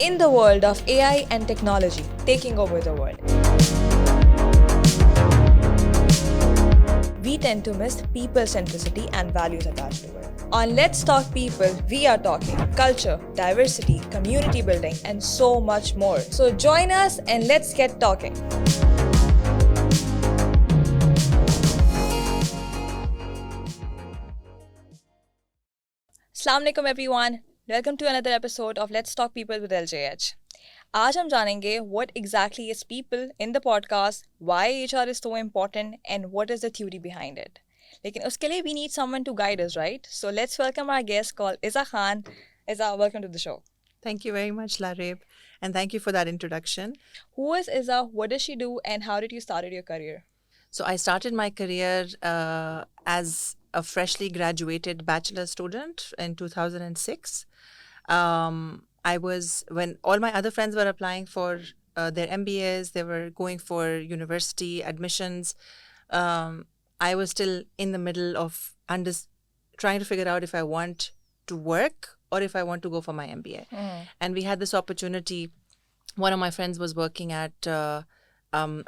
In the world of AI and technology taking over the world, we tend to miss people centricity and values attached to it. On Let's Talk People, we are talking culture, diversity, community building, and so much more. So join us and let's get talking. Assalamu alaikum everyone. Welcome to another episode of Let's Talk People with LJH. आज हम जानेंगे what exactly is people in the podcast, why HR is so important, and what is the theory behind it. लेकिन उसके लिए we need someone to guide us, right? So let's welcome our guest called Izza Khan. Izza, welcome to the show. Thank you very much, Laraib, and thank you for that introduction. Who is Izza? What does she do? And how did you start your career? So I started my career as a freshly graduated bachelor student in 2006. I was, when all my other friends were applying for their MBAs, they were going for university admissions. I was still in the middle of trying to figure out if I want to work or if I want to go for my MBA. And we had this opportunity. One of my friends was working at a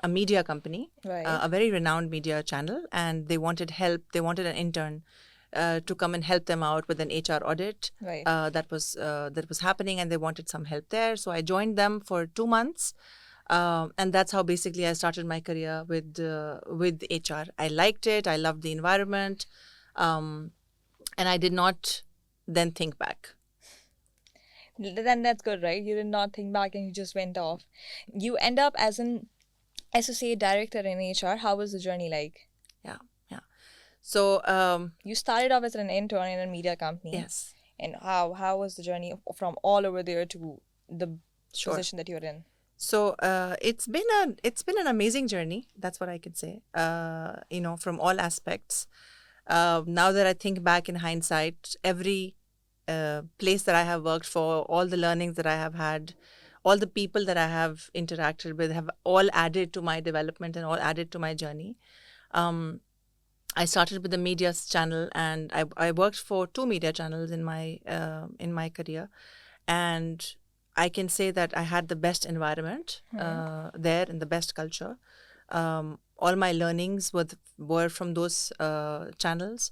media company, Right. A very renowned media channel, and they wanted help. They wanted an intern to come and help them out with an HR audit Right. that was happening, and they wanted some help there. So I joined them for 2 months, and that's how basically I started my career with HR. I liked it. I loved the environment, and I did not then think back. Then that's good, right? You did not think back and you just went off. You end up as an associate director in HR. How was the journey like? Yeah. So You started off as an intern in a media company. yes. And how was the journey from all over there to the Sure. position that you're in? So it's been an amazing journey. That's what I could say. From all aspects. Now that I think back in hindsight, every place that I have worked for, all the learnings that I have had, all the people that I have interacted with have all added to my development and all added to my journey. I started with the media channel, and I worked for 2 media channels in my career, and I can say that I had the best environment there and the best culture. All my learnings were from those channels,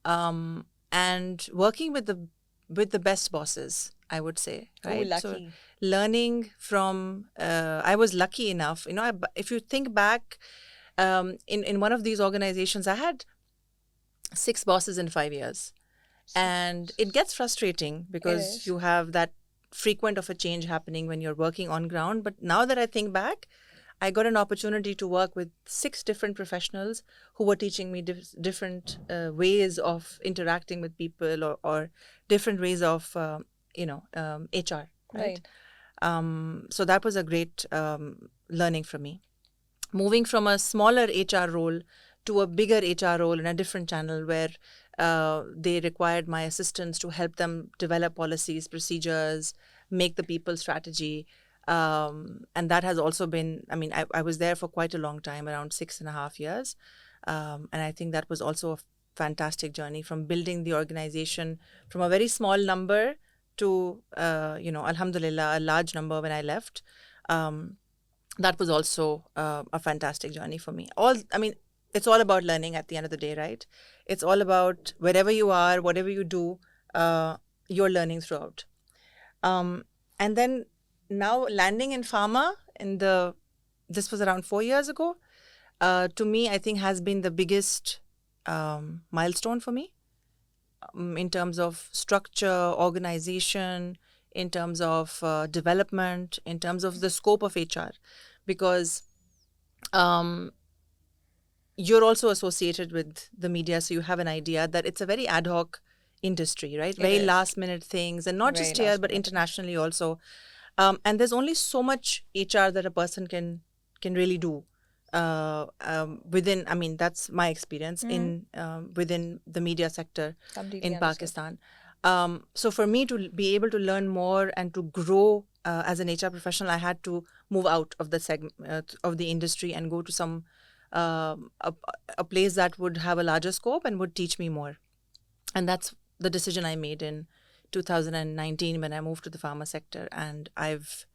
and working with the best bosses, I would say. Right? Oh, So lucky. learning from, I was lucky enough. If you think back, in one of these organizations, I had 6 bosses in 5 years, and it gets frustrating because is. you have that frequent of a change happening when you're working on ground. But now that I think back, I got an opportunity to work with 6 different professionals who were teaching me different ways of interacting with people, or different ways of HR, right? So that was a great learning for me. Moving from a smaller HR role to a bigger HR role in a different channel where they required my assistance to help them develop policies, procedures, make the people strategy. And that has also been, I was there for quite a long time, around 6.5 years. And I think that was also a fantastic journey, from building the organization from a very small number to, alhamdulillah, a large number when I left. That was also a fantastic journey for me. It's all about learning at the end of the day, right? It's all about wherever you are, whatever you do, you're learning throughout. And then now landing in pharma, this was around 4 years ago, to me, I think has been the biggest milestone for me, in terms of structure, organization, in terms of development, in terms of the scope of HR, because you're also associated with the media, so you have an idea that it's a very ad hoc industry, right? It Very is. last minute things, and not Very just here, last but minute. internationally also. And there's only so much HR that a person can really do within. That's my experience within the media sector Completely in understood. Pakistan. So for me to be able to learn more and to grow as an HR professional, I had to move out of the segment of the industry and go to some a place that would have a larger scope and would teach me more. And that's the decision I made in 2019 when I moved to the pharma sector, and I've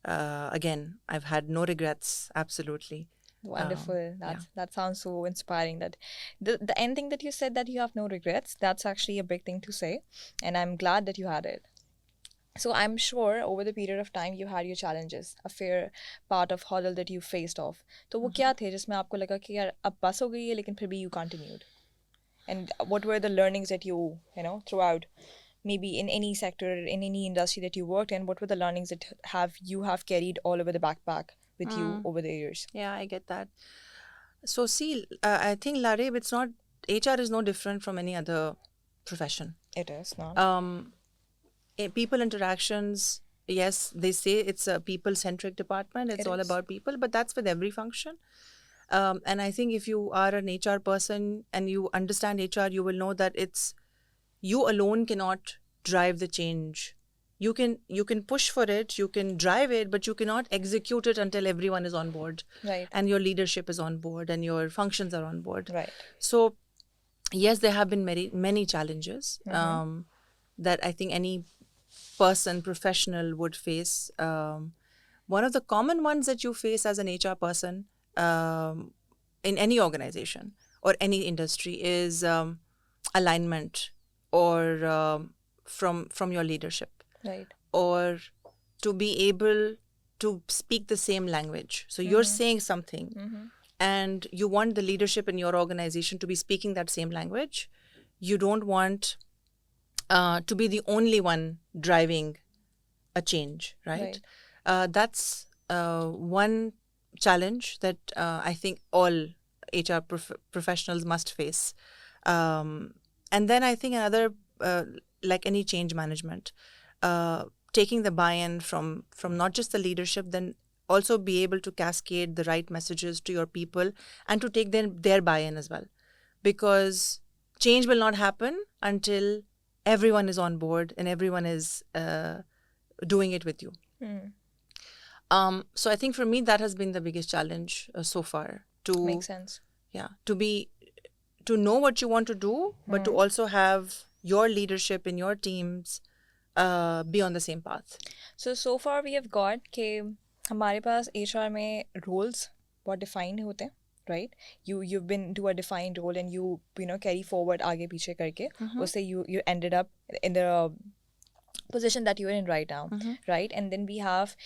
had no regrets, absolutely. Wonderful. Yeah. That sounds so inspiring. That the end thing that you said, that you have no regrets, that's actually a big thing to say, and I'm glad that you had it. So I'm sure over the period of time you had your challenges, a fair part of hurdle that you faced off. तो वो क्या थे जिसमें आपको लगा कि यार अब बस हो गई है, लेकिन फिर भी you continued? And what were the learnings that you know, throughout, maybe in any sector, in any industry that you worked in, what were the learnings that you have carried all over the backpack with you over the years? Yeah, I get that. So see, I think, Laraib, it's not, HR is no different from any other profession. It is not. People interactions, yes, they say it's a people-centric department. It's It all is. about people, but that's with every function. And I think if you are an HR person and you understand HR, you will know that you alone cannot drive the change. You can push for it, you can drive it, but you cannot execute it until everyone is on board. Right. And your leadership is on board and your functions are on board. Right. So yes, there have been many challenges that I think any person, professional would face. One of the common ones that you face as an HR person in any organization or any industry is alignment or from your leadership. Right. Or to be able to speak the same language. So you're saying something and you want the leadership in your organization to be speaking that same language. You don't want to be the only one driving a change, right? That's one challenge that I think all HR professionals must face. And then I think another, like any change management, taking the buy-in from not just the leadership, then also be able to cascade the right messages to your people and to take their buy-in as well. Because change will not happen until everyone is on board and everyone is doing it with you. So I think for me, that has been the biggest challenge so far. Makes sense. Yeah, to know what you want to do, but to also have your leadership in your teams be on the same path. So far we have got कि हमारे पास HR में roles बहुत defined होते हैं, right? You've been to a defined role and you know carry forward आगे पीछे करके उससे you ended up in the position that you're in right now, right? And then we have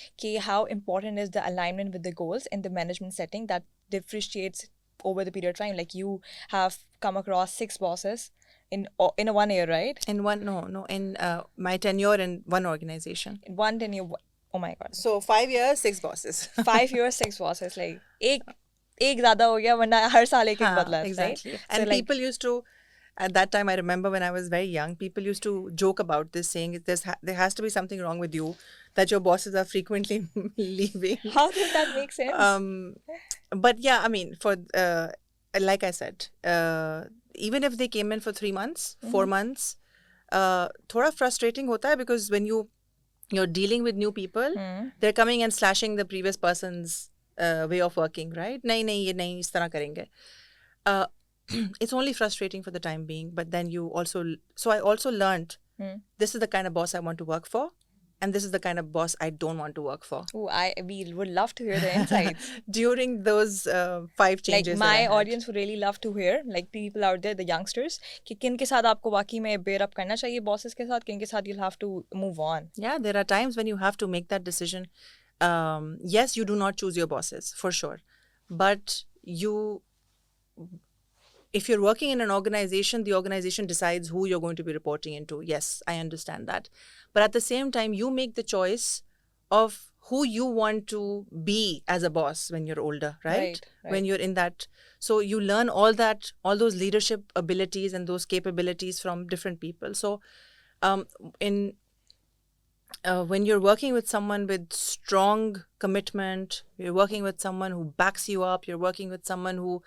how important is the alignment with the goals and the management setting that differentiates over the period of time. Like you have come across 6 bosses in a 1 year, right? In my tenure in one organization. In 1 tenure, oh my god. So 5 years, 6 bosses. 5 years, 6 bosses. Like एक ज़्यादा हो गया वरना हर साल एक बदला, exactly. right? And so like, people used to, at that time, I remember when I was very young, people used to joke about this, saying there has to be something wrong with you, that your bosses are frequently leaving. How does that make sense? But yeah, I mean, for like I said, even if they came in for 3 months, 4 months, thoda frustrating hota hai, because when you're dealing with new people, they're coming and slashing the previous person's way of working, right? Nahi, ye nahi, is tarah karenge. It's only frustrating for the time being, but then I also learned this is the kind of boss I want to work for, and this is the kind of boss I don't want to work for. Oh, we would love to hear the insights. During those 5 changes. Like my audience would really love to hear, like people out there, the youngsters, कि किन के साथ आपको वाकई में bear up करना चाहिए bosses के साथ, किन के साथ you'll have to move on. Yeah, there are times when you have to make that decision. Yes, you do not choose your bosses, for sure. But if you're working in an organization, the organization decides who you're going to be reporting into. Yes, I understand that. But at the same time, you make the choice of who you want to be as a boss when you're older, right? When you're in that. So you learn all those leadership abilities and those capabilities from different people. So when you're working with someone with strong commitment, you're working with someone who backs you up, you're working with someone who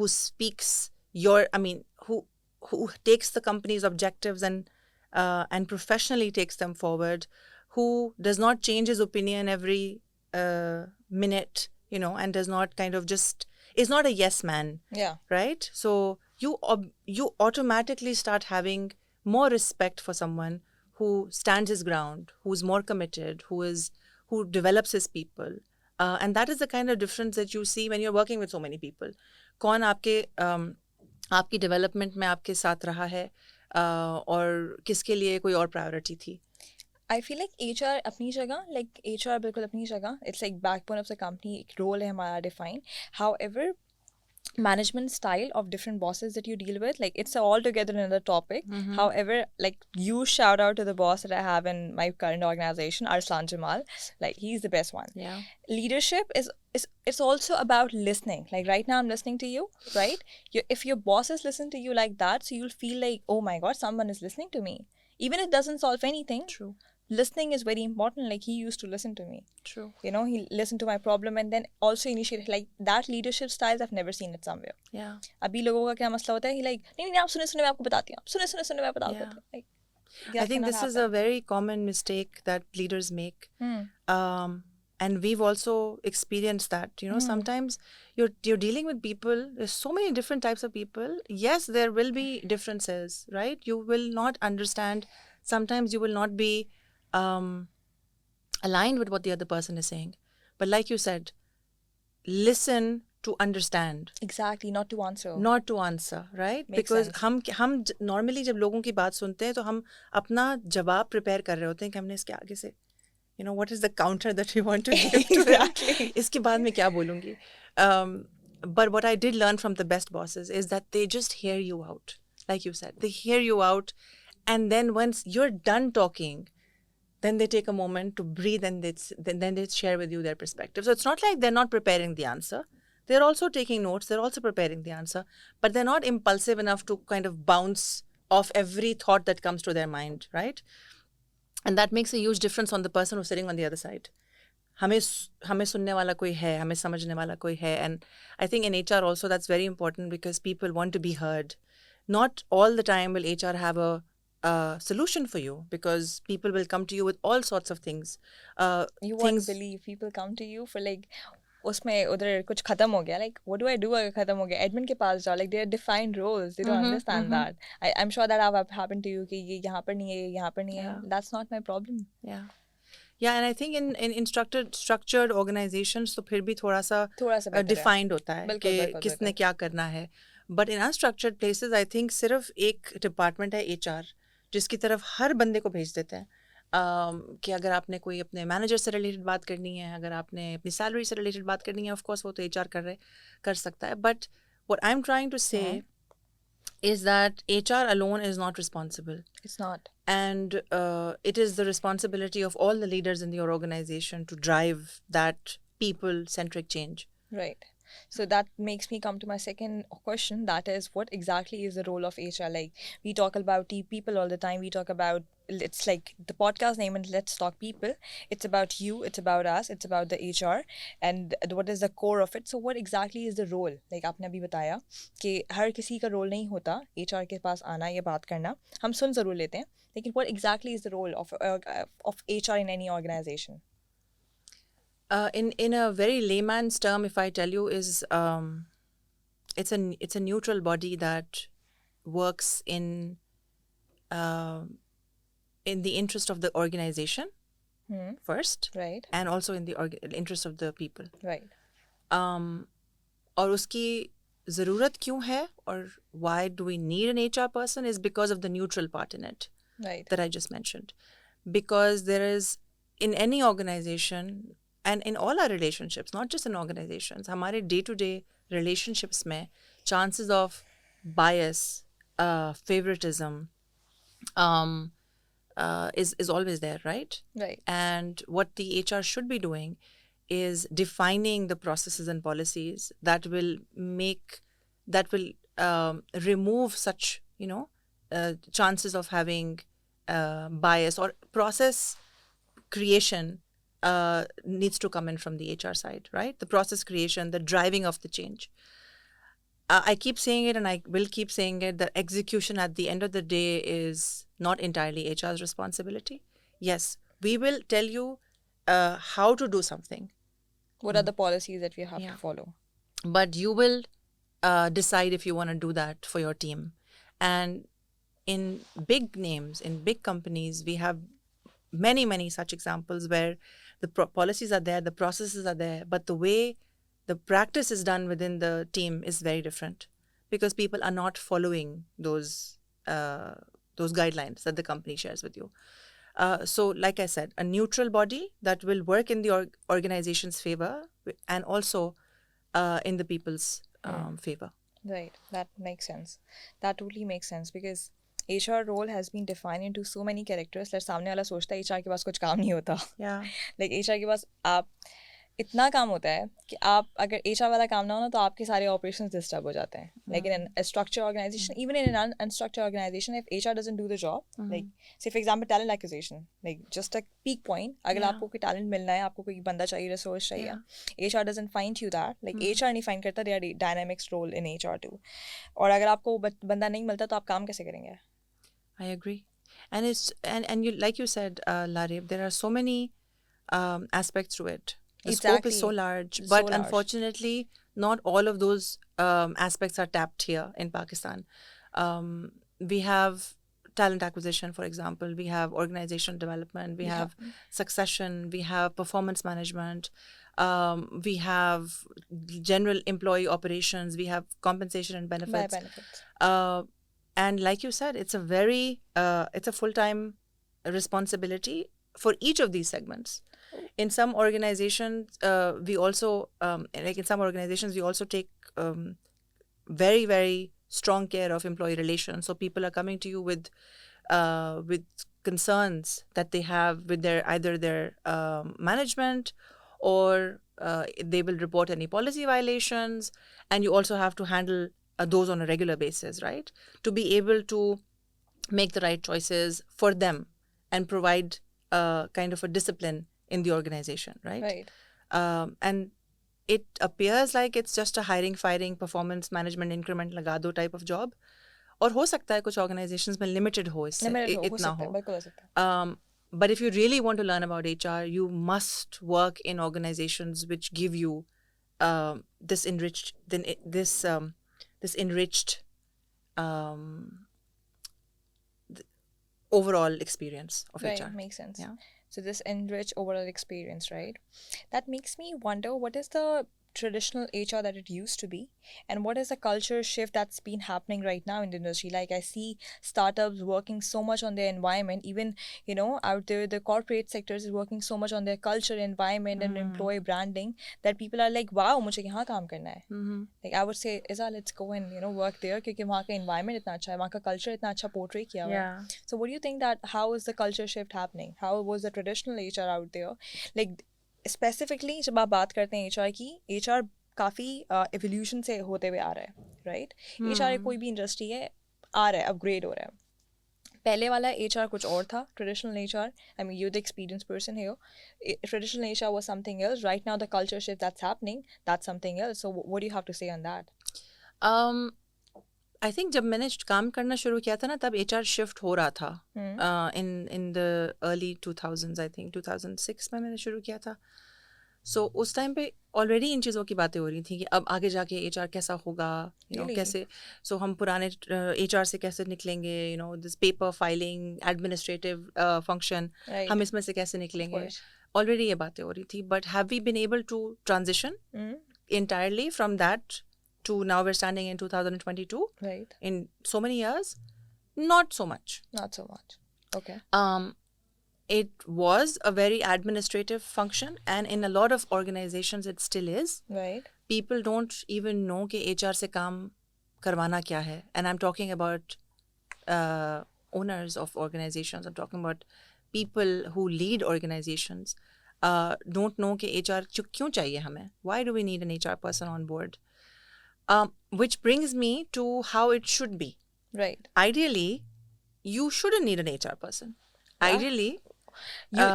speaks who takes the company's objectives and professionally takes them forward, who does not change his opinion every minute, and does not kind of is not a yes man. Yeah. Right? So you automatically start having more respect for someone who stands his ground, who's more committed, who develops his people. And that is the kind of difference that you see when you're working with so many people. कौन आपकी development में आपके साथ रहा है और किसके लिए कोई और प्रायोरिटी थी. I feel like HR अपनी जगह, like HR बिल्कुल अपनी जगह, it's like backbone of the company, एक role है हमारा define. However, management style of different bosses that you deal with, like it's altogether another topic. However, like huge shout out to the boss that I have in my current organization, Arslan Jamal. Like he's the best one. Yeah. Leadership is it's also about listening. Like right now I'm listening to you, right? If your bosses listen to you like that, so you'll feel like, oh my god, someone is listening to me. Even if it doesn't solve anything. True. Listening is very important. Like he used to listen to me. True. You know, he listened to my problem and then also initiated, like that leadership styles I've never seen it somewhere. Yeah. अभी लोगों का क्या मसला होता है, like नहीं आप सुने मैं आपको बताती हूँ, सुने मैं बताती हूँ. Like, I think this is a very common mistake that leaders make. And we've also experienced that. You know, sometimes you're dealing with people. There's so many different types of people. Yes, there will be differences, right? You will not understand. Sometimes you will not be aligned with what the other person is saying. But like you said, listen to understand. Exactly, not to answer. Not to answer, right? Makes Because sense. हम normally जब लोगों की बात सुनते हैं तो हम अपना जवाब prepare कर रहे होते हैं कि हमने इसके आगे से, you know, what is the counter that we want to give to Exactly. इसके बाद में क्या बोलूँगी. But what I did learn from the best bosses is that they just hear you out. Like you said, they hear you out. And then once you're done talking, then they take a moment to breathe and then they share with you their perspective. So it's not like they're not preparing the answer. They're also taking notes. They're also preparing the answer. But they're not impulsive enough to kind of bounce off every thought that comes to their mind, right? And that makes a huge difference on the person who's sitting on the other side. हमें सुनने वाला कोई है, हमें समझने वाला कोई है. And I think in HR also that's very important because people want to be heard. Not all the time will HR have a solution for you because people will come to you with all sorts of things. You won't believe people come to you for like, उसमें उधर कुछ खत्म हो गया, like what do I do अगर खत्म हो गया, admin के पास जाओ, like they are defined roles, they don't understand that. I'm sure that have happened to you कि ये यहाँ पर नहीं है, ये यहाँ पर नहीं है. That's not my problem. Yeah, and I think in structured organizations तो फिर भी थोड़ा सा defined होता है कि किसने क्या करना है. But in unstructured places, I think सिर्फ एक department है HR जिसकी तरफ हर बंदे को भेज देते हैं कि अगर आपने कोई अपने मैनेजर से रिलेटेड बात करनी है, अगर आपने अपनी सैलरी से रिलेटेड बात करनी है, ऑफ कोर्स वो तो HR कर सकता है. But what I'm trying to say is that HR alone is not responsible. It's not. And it is the responsibility of all the leaders in your organization to drive that people-centric change. Right. So that makes me come to my second question. That is, what exactly is the role of HR? Like, we talk about people all the time. We talk about, it's like the podcast name and Let's Talk People. It's about you. It's about us. It's about the HR. And what is the core of it? So what exactly is the role? Like, आपने अभी बताया कि हर किसी का role नहीं होता HR के पास आना या बात करना. हम सुन ज़रूर लेते हैं. लेकिन what exactly is the role of HR in any organization? In a very layman's term, if I tell you, is it's a neutral body that works in the interest of the organization first, right, and also in the interest of the people, right. और उसकी ज़रूरत क्यों है और why do we need an HR person is because of the neutral part in it, right, that I just mentioned. Because there is, in any organization and in all our relationships, not just in organizations, हमारे day-to-day relationships में chances of bias, favoritism is always there, right? Right. And what the HR should be doing is defining the processes and policies that will remove such, chances of having bias, or process creation needs to come in from the HR side, right? The process creation, the driving of the change. I keep saying it and I will keep saying it, that execution at the end of the day is not entirely HR's responsibility. Yes, we will tell you how to do something. What are the policies that we have to follow? But you will decide if you want to do that for your team. And in big names, in big companies, we have many such examples where the policies are there, the processes are there, but the way the practice is done within the team is very different because people are not following those guidelines that the company shares with you. So like I said, a neutral body that will work in the organization's favor and also in the people's favor. Right, that makes sense. That totally makes sense because HR role has been defined into so many characters that सामने वाला सोचता है HR के पास कुछ काम नहीं होता. Yeah. Like HR के पास आप इतना काम होता है कि आप अगर HR वाला काम ना हो ना तो आपके सारे operations disturb हो जाते हैं. Like in a structured organization, even in an unstructured organization, if HR doesn't do the job, like say for example talent acquisition, like just a peak point, अगर आपको कोई talent मिलना है, आपको कोई बंदा चाहिए, resource चाहिए, HR doesn't find you that, like HR नहीं find करता, there are dynamics role in HR too. और अगर आपको बंदा नहीं मिलता तो आप काम कैसे करेंगे? I agree. And it's and you, like you said, Laraib, there are so many aspects to it. The scope is so large, but unfortunately, not all of those aspects are tapped here in Pakistan. We have talent acquisition, for example. We have organizational development. We have succession. We have performance management. We have general employee operations. We have compensation and benefits. And like you said, it's a full-time responsibility for each of these segments. In some organizations, we also take very strong care of employee relations. So people are coming to you with concerns that they have with either their management, or they will report any policy violations, and you also have to handle those on a regular basis, right? To be able to make the right choices for them and provide kind of a discipline in the organization, right? And it appears like it's just a hiring, firing, performance management, increment लगा दो type of job. और हो सकता है कुछ organizations में limited हो इससे, इतना हो. But if you really want to learn about HR, you must work in organizations which give you this enriched overall experience of right, HR. Makes sense. Yeah. So this enriched overall experience, right? That makes me wonder, what is the traditional HR that it used to be, and what is the culture shift that's been happening right now in the industry? Like I see startups working so much on their environment, even out there the corporate sectors is working so much on their culture, environment, and employee branding that people are like, wow, मुझे यहाँ काम करना है. Like I would say, Izza, let's go and work there क्योंकि वहाँ का environment इतना अच्छा है, वहाँ का culture इतना अच्छा portray किया हुआ है. So what do you think that how is the culture shift happening? How was the traditional HR out there? Like specifically जब आप बात करते हैं HR की, HR काफ़ी एवोल्यूशन से होते हुए आ रहा है, राइट? HR कोई भी इंडस्ट्री है, आ रहा है, अपग्रेड हो रहा है. पहले वाला HR कुछ और था, traditional HR. I mean, you're the experienced person here. Traditional HR was something else. Right now, the culture shift that's happening, that's something else. So what do you have to say on that? I think जब मैंने काम करना शुरू किया था ना, तब HR shift हो रहा था. In the early 2000s, I think 2006 में मैंने शुरू किया था. So उस टाइम पे ऑलरेडी इन चीज़ों की बातें हो रही थी कि अब आगे जाके HR कैसा होगा, कैसे, so हम पुराने HR से कैसे निकलेंगे, this paper filing, administrative function, हम इसमें से कैसे निकलेंगे, ऑलरेडी ये बातें हो रही थी. But have we been able to transition entirely from that to now we're standing in 2022, right? In so many years? Not so much. Okay. It was a very administrative function, and in a lot of organizations it still is. Right. People don't even know कि HR से काम करवाना क्या है. And I'm talking about owners of organizations. I'm talking about people who lead organizations. Don't know कि HR क्यों चाहिए हमें. Why do we need an HR person on board? Which brings me to how it should be. Right. Ideally, you shouldn't need an HR person. Yeah. Ideally,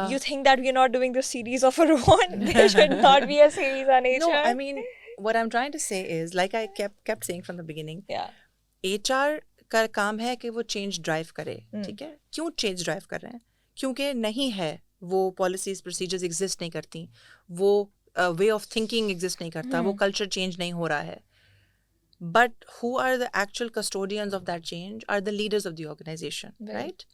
you think that we're not doing the series of our own? There should not be a series on HR. No, I mean, what I'm trying to say is, like I kept saying from the beginning, HR का काम है कि वो change drive करे, ठीक है? क्यों change drive कर रहे हैं? क्योंकि नहीं है, वो policies, procedures exist नहीं करती, वो way of thinking exist नहीं करता, वो culture change नहीं हो रहा है. but who are the actual custodians of that change are the leaders of the organization, right?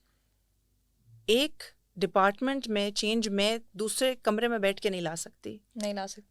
एक डिपार्टमेंट में चेंज मैं दूसरे कमरे में बैठ के नहीं ला सकती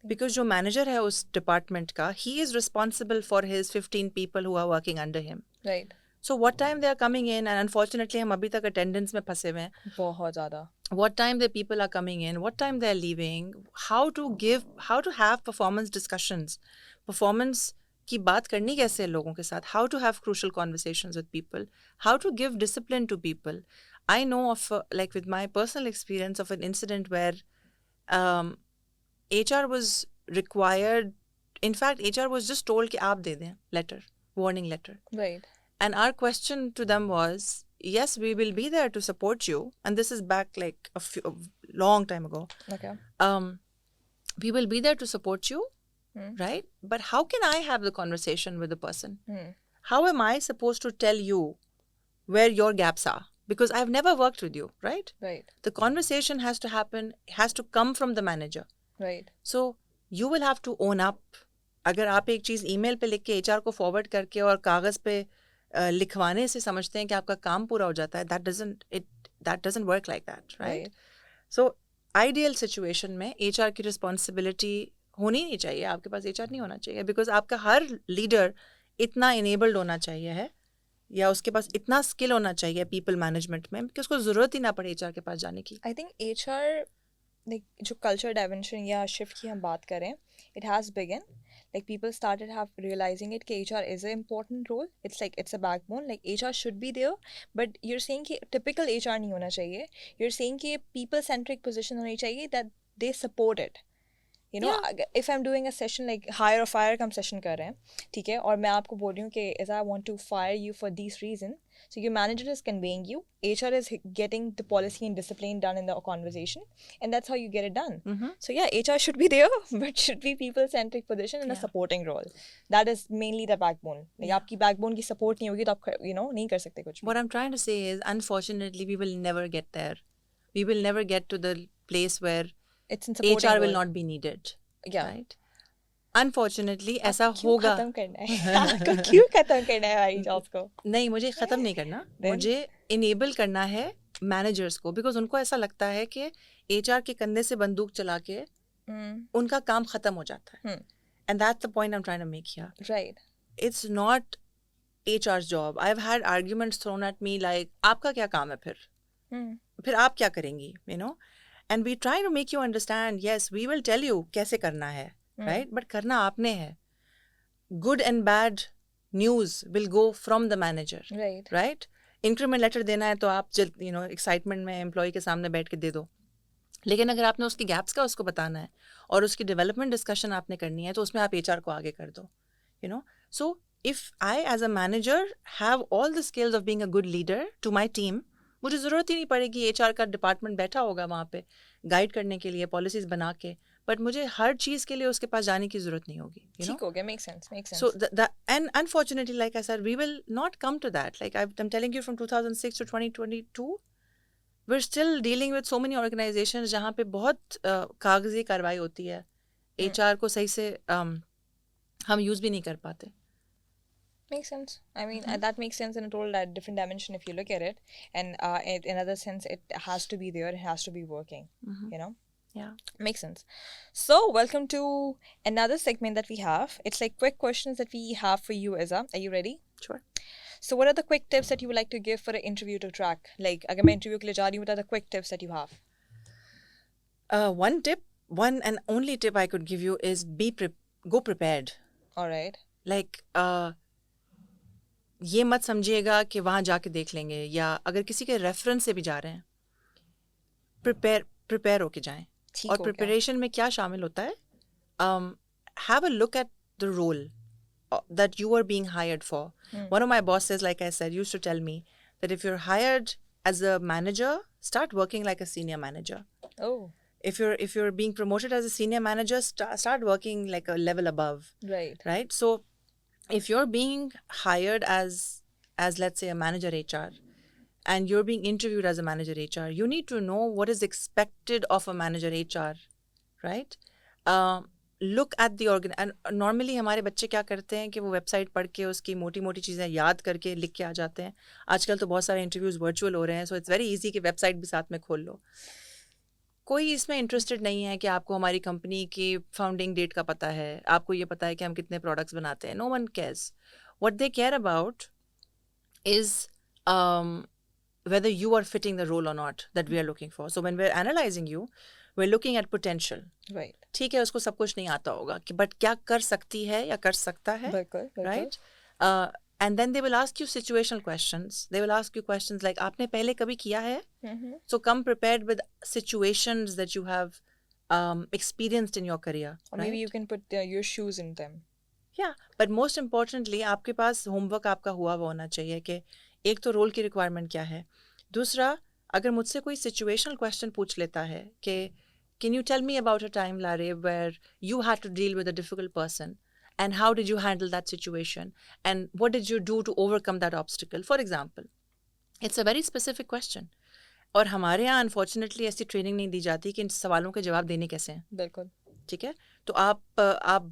बिकॉज जो मैनेजर है उस डिपार्टमेंट का he is responsible for his 15 people who are working under him, right. So what time they are coming in, and unfortunately हम अभी तक अटेंडेंस में फंसे हुए हैं बहुत ज़्यादा. what time the people are coming in, what time they're leaving, how to have performance discussions, performance की बात करनी कैसे है लोगों के साथ, how to have crucial conversations with people, how to give discipline to people. I know of like with my personal experience of an incident where HR was required, in fact HR was just told कि आप दे दें letter, warning letter, right, and our question to them was, yes, we will be there to support you, and this is back like a long time ago. Okay. We will be there to support you, right? But how can I have the conversation with the person? How am I supposed to tell you where your gaps are? Because I've never worked with you, right? Right. The conversation has to happen, has to come from the manager. Right. So you will have to own up. अगर आप एक चीज़ email पे लिख के HR को forward करके और कागज़ पे लिखवाने से समझते हैं कि आपका काम पूरा हो जाता है, that doesn't work like that, right? So ideal situation में HR की responsibility होनी नहीं चाहिए, आपके पास HR नहीं होना चाहिए, because आपका हर लीडर इतना enabled होना चाहिए है या उसके पास इतना स्किल होना चाहिए पीपल मैनेजमेंट में कि उसको ज़रूरत ही ना पड़े HR के पास जाने की. आई थिंक HR जो कल्चर डायमेंशन या शिफ्ट की हम बात करें, it has begun. Like people started realizing it कि HR is an important role. It's a backbone. Like HR should be there, but you're saying कि typical HR नहीं होना चाहिए. You're saying कि people centric position होनी चाहिए that they support it. You know, if I'm doing a session like hire or fire का हम session कर रहे हैं, ठीक है, और मैं आपको बोल रही हूँ कि as I want to fire you for these reasons, so your manager is conveying you, HR is getting the policy and discipline done in the conversation, and that's how you get it done. So yeah, HR should be there, but should be people-centric position in a supporting role. That is mainly the backbone. Like आपकी backbone की support नहीं होगी तो आप नहीं कर सकते कुछ. What I'm trying to say is, unfortunately, we will never get there. We will never get to the place where it's in supporting HR role. will not be needed. Yeah. Right? Unfortunately, ऐसा होगा. खत्म करना है. आपको क्यों खत्म करना है हमारी जॉब्स को? नहीं, मुझे खत्म नहीं करना. मुझे enable करना है managers को, because उनको ऐसा लगता है कि HR के कंधे से बंदूक चला के उनका काम खत्म हो जाता है. And that's the point I'm trying to make here. Right. It's not HR's job. I've had arguments thrown at me like, आपका क्या काम है फिर आप क्या करेंगी, you know? And we try to make you understand, yes, we will tell you कैसे करना है, right? But करना आपने है. Good and bad news will go from the manager, right? Increment letter देना है तो आप excitement में employee के सामने बैठ के दे दो. लेकिन अगर आपने उसकी gaps का उसको बताना है और उसकी development discussion आपने करनी है तो उसमें आप HR को आगे कर दो, you know? So if I as a manager have all the skills of being a good leader to my team, मुझे ज़रूरत ही नहीं पड़ेगी HR का डिपार्टमेंट बैठा होगा वहाँ पे गाइड करने के लिए, पॉलिसीज बना के, बट मुझे हर चीज़ के लिए उसके पास जाने की ज़रूरत नहीं होगी. ठीक हो गया, makes sense. So and unfortunately, like I said, we will not come to that. Like I'm telling you, from 2006 to 2022, we're still dealing with so many organizations जहाँ पे बहुत कागजी कार्रवाई होती है. HR को सही से हम यूज़ भी नहीं कर पाते. Makes sense. I mean, that makes sense in a total different dimension if you look at it. And in another sense, it has to be there. It has to be working, you know? Yeah. Makes sense. So, welcome to another segment that we have. It's like quick questions that we have for you, Izza. Are you ready? Sure. So, what are the quick tips that you would like to give for an interview to track? Like, अगर मैं interview के लिए जा रही हूँ, what are the quick tips that you have? One and only tip I could give you is go prepared. All right. Like, ये मत समझिएगा कि वहाँ जाके देख लेंगे, या अगर किसी के रेफरेंस से भी जा रहे हैं, प्रिपेयर होके जाएं. और प्रिपरेशन में क्या शामिल होता है? Have a look at the role that you are being hired for. One of my bosses, like I said, used to tell me that if you're hired as a manager, start working like a senior manager. Oh. If you're being promoted as a senior manager, start working like a level above. Right. So if you're being hired as let's say a manager HR, and you're being interviewed as a manager HR, you need to know what is expected of a manager HR, right? look at the organ and normally हमारे बच्चे क्या करते हैं कि वो website पढ़ के उसकी मोटी मोटी चीज़ें याद करके लिख के आ जाते हैं. आजकल तो बहुत सारे इंटरव्यूज़ वर्चुअल हो रहे हैं, सो इट्स वेरी इजी कि वेबसाइट भी साथ में खोल लो. कोई इसमें इंटरेस्टेड नहीं है कि आपको हमारी कंपनी की फाउंडिंग डेट का पता है, आपको ये पता है कि हम कितने प्रोडक्ट्स बनाते हैं. No one cares. What they care about is whether you are fitting the role or not that we are looking for. So when we're analyzing you, we're looking at potential. Right. ठीक है, उसको सब कुछ नहीं आता होगा कि but क्या कर सकती है या कर सकता है. बिल्कुल. Right. And then they will ask you situational questions. They will ask you questions like आपने पहले कभी किया है. So come prepared with situations that you have experienced in your career. Or right? maybe you can put your shoes in them. Yeah, but most importantly आपके पास homework आपका हुआ होना चाहिए कि एक तो रोल की रिक्वायरमेंट क्या है. दूसरा, अगर मुझसे कोई सिचुएशनल क्वेश्चन पूछ लेता है कि can you tell me about a time Laraib where you had to deal with a difficult person and how did you handle that situation and what did you do to overcome that obstacle, for example. It's a very specific question. और हमारे यहाँ unfortunately ऐसी training नहीं दी जाती कि इन सवालों के जवाब देने कैसे हैं. बिल्कुल. ठीक है, तो आप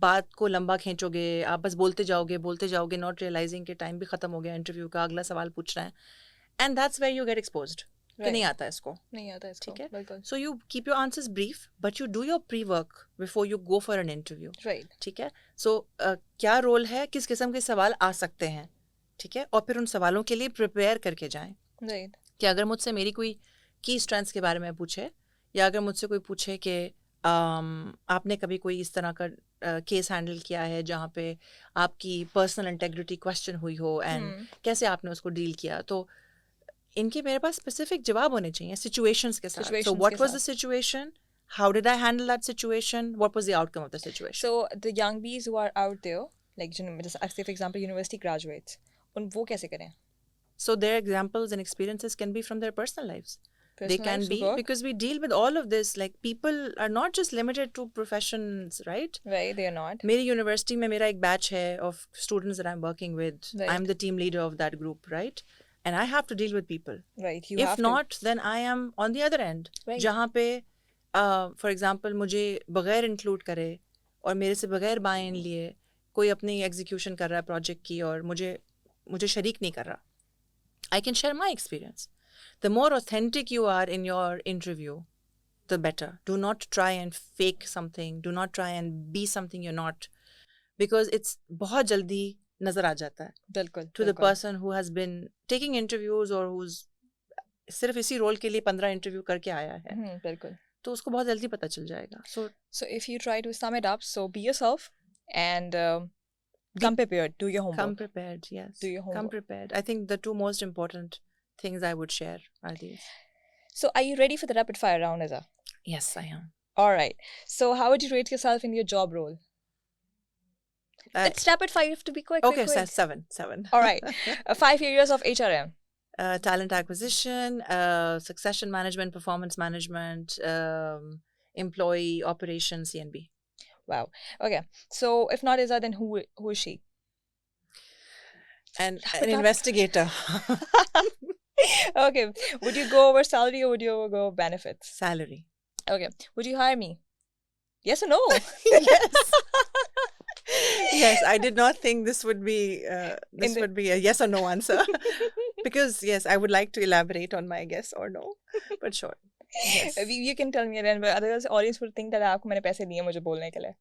बात को लंबा खींचोगे, आप बस बोलते जाओगे नॉट रियलाइजिंग कि टाइम भी खत्म हो गया इंटरव्यू का, अगला सवाल पूछना है. And that's where you get exposed कि नहीं आता इसको. ठीक है. बिल्कुल. So you keep your answers brief but you do your pre work before you go for an interview. Right. ठीक है. सो क्या रोल है, किस किस्म के सवाल आ सकते हैं. ठीक है, और फिर उन सवालों के लिए प्रिपेयर करके जाएं. राइट. कि अगर मुझसे मेरी कोई की स्ट्रेंथ्स के बारे में पूछे, या अगर मुझसे कोई पूछे कि आपने कभी कोई इस तरह का केस हैंडल किया है जहाँ पे आपकी पर्सनल इंटेग्रिटी क्वेश्चन हुई हो एंड कैसे आपने उसको डील किया, तो इनके मेरे पास स्पेसिफिक जवाब होने चाहिए सिचुएशंस के साथ. So what was the situation, how did I handle that situation, what was the outcome of the situation. So the young bees who are out there, like just I say for example university graduates, उन वो कैसे करें? So their examples and experiences can be from their personal lives. They can be, because we deal with all of this, like people are not just limited to professions, right? Right, they are not. मेरी university में मेरा एक batch है of students that I'm working with. Right. I'm the team leader of that group, right? And I have to deal with people. Right, you If have not, then I am on the other end. Right. जहाँ पे for example मुझे बगैर include करे और मेरे से बगैर buy-in लिए कोई अपनी execution कर रहा है project की और मुझे शरीक नहीं कर रहा. I can share my experience. The more authentic you are in your interview, the better. Do not try and fake something. Do not try and be something you're not. Because it's बहुत जल्दी नजर आ जाता है. बिल्कुल. To the person who has been taking interviews or who's सिर्फ इसी role के लिए 15 इंटरव्यू करके आया है. बिल्कुल. तो उसको बहुत जल्दी पता चल जाएगा. So if you try to sum it up, so be yourself and come prepared. Do your homework. Come prepared, yes. Do your homework. Come prepared. I think the two most important things I would share are these. So are you ready for the rapid fire round, Izza? Yes, I am. All right. So how would you rate yourself in your job role? It's rapid fire, you have to be quick. Okay, quick. seven. All right. 5 areas of HRM. Talent acquisition, succession management, performance management, employee operations, CNB. Wow. Okay. So if not Izza, then who is she? An investigator. Okay. Would you go over salary or would you go over benefits? Salary. Okay. Would you hire me? Yes or no? Yes. Yes, I did not think this would be would be a yes or no answer. Because yes, I would like to elaborate on my yes or no. But sure. Yes. You can tell me then, but otherwise the audience would think that आपको मैंने पैसे दिए मुझे बोलने के लिए.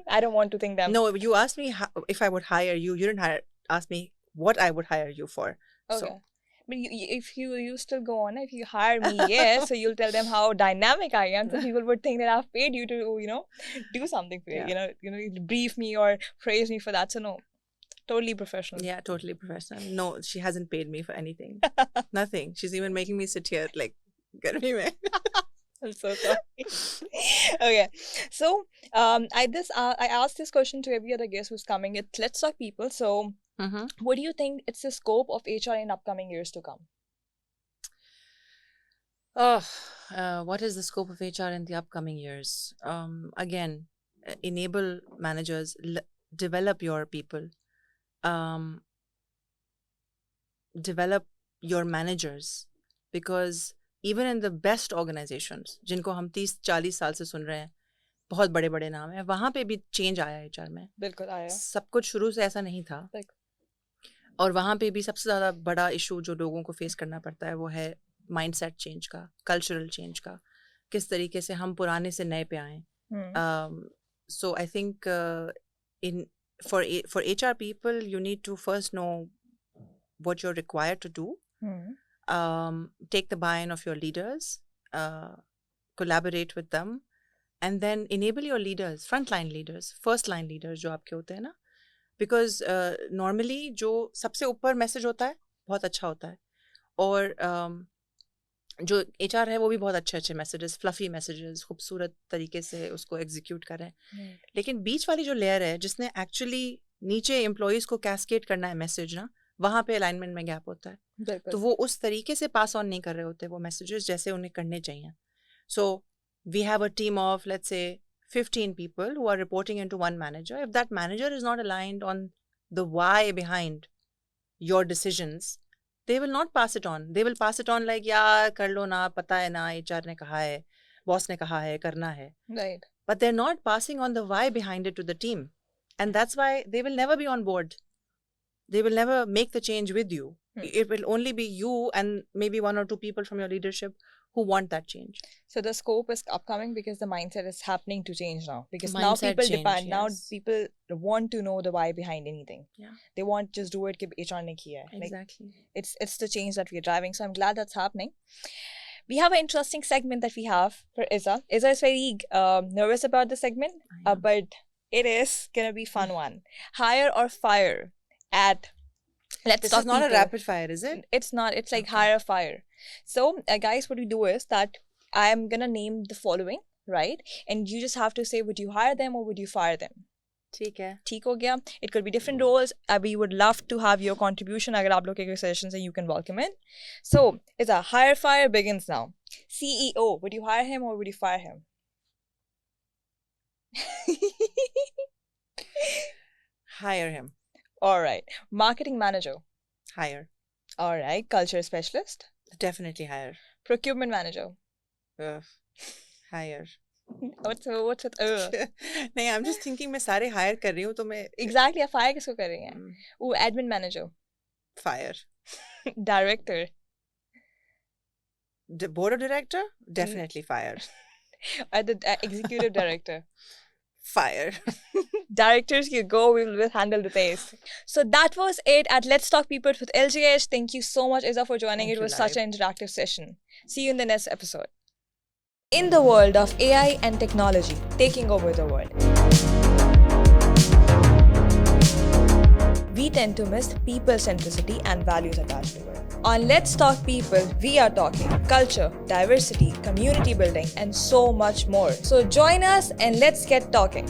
I don't want to think that. No, you asked me if I would hire you. You didn't ask me what I would hire you for. Okay. So. But if you still go on, if you hire me, yes, so you'll tell them how dynamic I am. So people would think that I've paid you to, do something for you. You brief me or praise me for that. So no, totally professional. Yeah, totally professional. No, she hasn't paid me for anything. Nothing. She's even making me sit here like, garmi mein. I'm so sorry. Okay, so I asked this question to every other guest who's coming. It's Let's Talk People. So. Mm-hmm. What do you think it's the scope of HR in upcoming years to come? What is the scope of HR in the upcoming years? Again, enable managers, develop your people, develop your managers, because even in the best organizations, जिनको हम 30-40 साल से सुन रहे हैं, बहुत बड़े बड़े नाम है, वहाँ पे भी चेंज आया HR में. बिल्कुल आया. सब कुछ शुरू से ऐसा नहीं था. और वहाँ पे भी सबसे ज़्यादा बड़ा इशू जो लोगों को फेस करना पड़ता है वो है माइंडसेट चेंज का, कल्चरल चेंज का, किस तरीके से हम पुराने से नए पे आएँ. So I think for HR people you need to first know what you're required to do. Take the buy-in of your leaders, collaborate with them, and then enable your leaders, frontline leaders, first-line leaders जो आपके होते हैं ना, because normally जो सबसे ऊपर message होता है बहुत अच्छा होता है, और जो HR है वो भी बहुत अच्छे अच्छे मैसेजेस, फ्लफी मैसेजेस, खूबसूरत तरीके से उसको एग्जीक्यूट करें. लेकिन बीच वाली जो लेयर है जिसने एक्चुअली नीचे एम्प्लॉयज़ को कैस्केड करना है मैसेज ना, वहाँ पे अलाइनमेंट में गैप होता है. तो वो उस तरीके से पास ऑन नहीं कर रहे होते वो मैसेजेस जैसे उन्हें करने चाहिए. So we have a team of let's say 15 people who are reporting into one manager. If that manager is not aligned on the why behind your decisions, they will not pass it on. They will pass it on like, यार कर लो ना, पता है ना, HR ने कहा है, boss ने कहा है, करना है. Right. But they're not passing on the why behind it to the team. And that's why they will never be on board. They will never make the change with you. It will only be you and maybe one or two people from your leadership who want that change. So the scope is upcoming because the mindset is happening to change now. Because now Mindset people change, depend. Now yes. people want to know the why behind anything. Yeah. They want just do it कि HR ने किया है. Exactly. Like, it's the change that we're driving. So I'm glad that's happening. We have an interesting segment that we have for Izza. Izza is very nervous about the segment, but it is gonna be fun one. Hire or fire at Let's This Talk is not People. a rapid fire, is it? It's not. It's like hire or fire. So, guys, what we do is that I'm gonna name the following, right? And you just have to say, would you hire them or would you fire them? ठीक है. ठीक हो गया. It could be different roles. We would love to have your contribution. अगर आप लोग के कोई suggestions हैं, you can welcome it. So, it's a hire fire begins now. CEO, would you hire him or would you fire him? Hire him. All right. Marketing manager. Hire. All right. Culture specialist. Definitely hire. Procurement manager. Hire. What's with नहीं, I'm just thinking मैं सारे hire कर रही हूँ तो मैं Exactly. आप fire किसको कर रही हैं? Oh, admin manager. Fire. Director. The board of director? Definitely fire. The executive director. Fire. Directors, you go, we will handle the pace. So that was it at Let's Talk People with LGH. Thank you so much, Izza, for joining. Thank It you, was such Laraib. an interactive session. See you in the next episode. In the world of AI and technology taking over the world, we tend to miss people centricity and values attached to it. On Let's Talk People, we are talking culture, diversity, community building, and so much more. So join us and let's get talking.